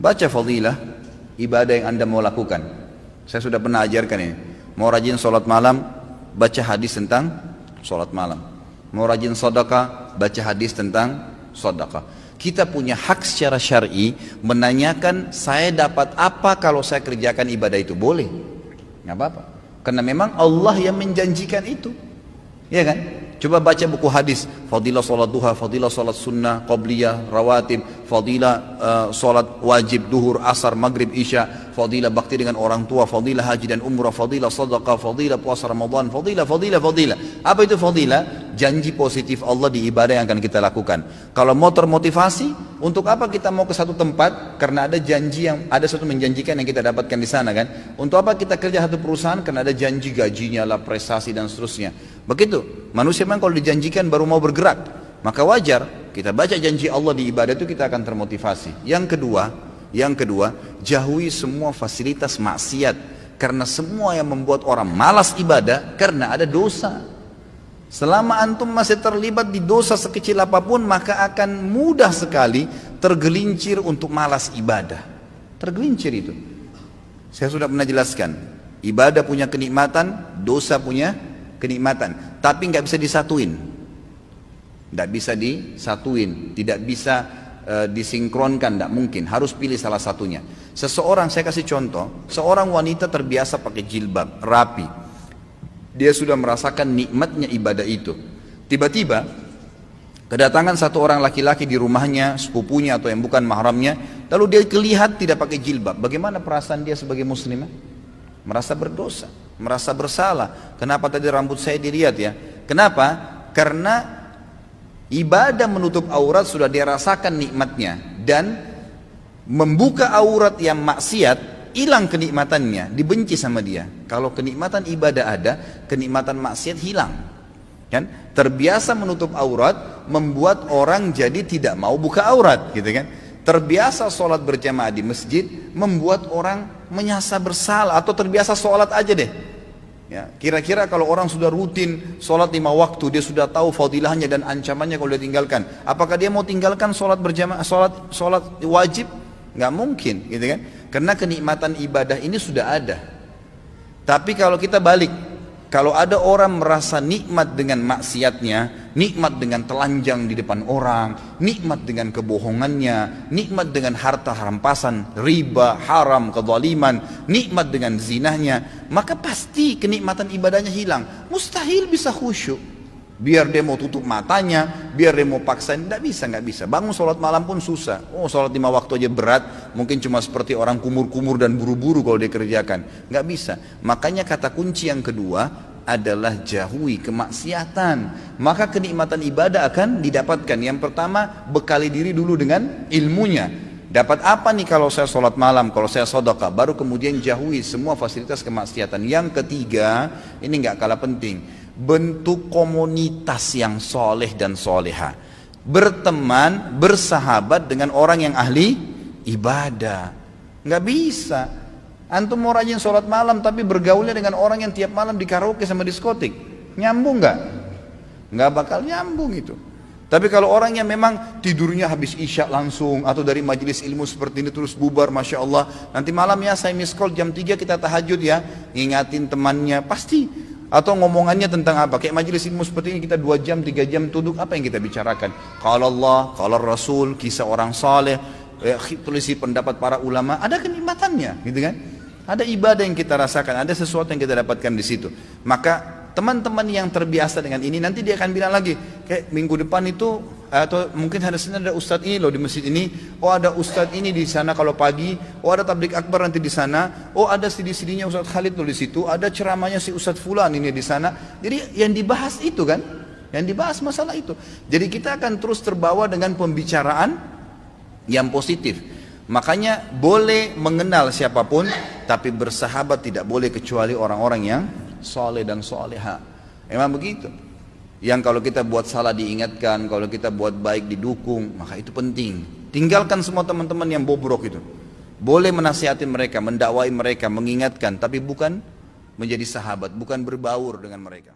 Baca fadilah ibadah yang Anda mau lakukan. Saya sudah pernah ajarkan ini. Mau rajin sholat malam, baca hadis tentang sholat malam. Mau rajin sedekah, baca hadis tentang sedekah. Kita punya hak secara syar'i menanyakan, saya dapat apa kalau saya kerjakan ibadah itu? Boleh, nggak apa-apa. Karena memang Allah yang menjanjikan itu, ya kan? Coba baca buku hadis, fadilah sholat duha, fadilah sholat sunnah, qabliyah, rawatib, fadilah sholat wajib, duhur, asar, maghrib, isya, fadilah bakti dengan orang tua, fadilah haji dan umrah, fadilah sadaqah, fadilah puasa Ramadan, fadilah. Apa itu fadilah? Janji positif Allah di ibadah yang akan kita lakukan. Kalau mau termotivasi, untuk apa kita mau ke satu tempat? Karena ada janji yang, ada sesuatu menjanjikan yang kita dapatkan di sana kan. Untuk apa kita kerja satu perusahaan? Karena ada janji gajinya lah, prestasi dan seterusnya. Begitu, manusia memang kalau dijanjikan baru mau bergerak. Maka wajar kita baca janji Allah di ibadah itu, kita akan termotivasi. Yang kedua, jauhi semua fasilitas maksiat. Karena semua yang membuat orang malas ibadah, karena ada dosa. Selama antum masih terlibat di dosa sekecil apapun, maka akan mudah sekali tergelincir untuk malas ibadah. Tergelincir itu. Saya sudah pernah jelaskan, ibadah punya kenikmatan, dosa punya kenikmatan, tapi nggak bisa disatuin. Nggak bisa disatuin, tidak bisa disinkronkan, tidak mungkin. Harus pilih salah satunya. Seseorang, saya kasih contoh, seorang wanita terbiasa pakai jilbab, rapi. Dia sudah merasakan nikmatnya ibadah itu. Tiba-tiba kedatangan satu orang laki-laki di rumahnya, sepupunya atau yang bukan mahramnya, lalu dia kelihatan tidak pakai jilbab. Bagaimana perasaan dia sebagai muslimah? Merasa berdosa, merasa bersalah. Kenapa tadi rambut saya dilihat ya? Kenapa? Karena ibadah menutup aurat sudah dia rasakan nikmatnya, dan membuka aurat yang maksiat hilang kenikmatannya, dibenci sama dia. Kalau kenikmatan ibadah ada, kenikmatan maksiat hilang. Kan? Terbiasa menutup aurat membuat orang jadi tidak mau buka aurat, gitu kan? Terbiasa sholat berjamaah di masjid membuat orang menyasa bersalah, atau terbiasa sholat aja deh. Ya, kira-kira kalau orang sudah rutin sholat 5 waktu, dia sudah tahu fadilahnya dan ancamannya kalau dia tinggalkan, apakah dia mau tinggalkan sholat berjamaah, sholat wajib? Nggak mungkin, gitu kan? Karena kenikmatan ibadah ini sudah ada. Tapi kalau kita balik, kalau ada orang merasa nikmat dengan maksiatnya, nikmat dengan telanjang di depan orang, nikmat dengan kebohongannya, nikmat dengan harta rampasan, riba, haram, kezaliman, nikmat dengan zinahnya, maka pasti kenikmatan ibadahnya hilang. Mustahil bisa khusyuk. Biar dia mau tutup matanya, biar dia mau paksain, nggak bisa. Bangun sholat malam pun susah. Oh, sholat 5 waktu aja berat, mungkin cuma seperti orang kumur-kumur dan buru-buru kalau dia kerjakan. Nggak bisa. Makanya kata kunci yang kedua adalah jauhi kemaksiatan. Maka kenikmatan ibadah akan didapatkan. Yang pertama, bekali diri dulu dengan ilmunya. Dapat apa nih kalau saya sholat malam, kalau saya sedekah, baru kemudian jauhi semua fasilitas kemaksiatan. Yang ketiga, ini nggak kalah penting, bentuk komunitas yang soleh dan soleha. Berteman, bersahabat dengan orang yang ahli ibadah. Nggak bisa antum mau rajin sholat malam tapi bergaulnya dengan orang yang tiap malam di karaoke sama diskotik. Nyambung nggak? Nggak bakal nyambung itu. Tapi kalau orang yang memang tidurnya habis isya langsung, atau dari majelis ilmu seperti ini terus bubar, Masya Allah, nanti malam ya saya miss call jam 3 kita tahajud ya, ngingatin temannya, pasti. Atau ngomongannya tentang apa? Kayak majelis ilmu seperti ini kita 2 jam, 3 jam duduk, apa yang kita bicarakan? Qala Allah, qala Rasul, kisah orang saleh, tulisi pendapat para ulama, ada kenikmatannya, gitu kan? Ada ibadah yang kita rasakan, ada sesuatu yang kita dapatkan di situ. Maka teman-teman yang terbiasa dengan ini, nanti dia akan bilang lagi, kayak minggu depan itu, atau mungkin hari Senin ada ustadz ini loh di masjid ini, oh ada ustadz ini di sana kalau pagi, oh ada tablik akbar nanti di sana, oh ada CD-CD-nya Ustadz Khalid tuh di situ, ada ceramahnya si Ustadz Fulan ini di sana. Jadi yang dibahas itu kan, yang dibahas masalah itu. Jadi kita akan terus terbawa dengan pembicaraan yang positif. Makanya boleh mengenal siapapun, tapi bersahabat tidak boleh kecuali orang-orang yang soleh dan soleha. Memang begitu. Yang kalau kita buat salah diingatkan, kalau kita buat baik didukung, maka itu penting. Tinggalkan semua teman-teman yang bobrok itu. Boleh menasihati mereka, mendakwai mereka, mengingatkan, tapi bukan menjadi sahabat, bukan berbaur dengan mereka.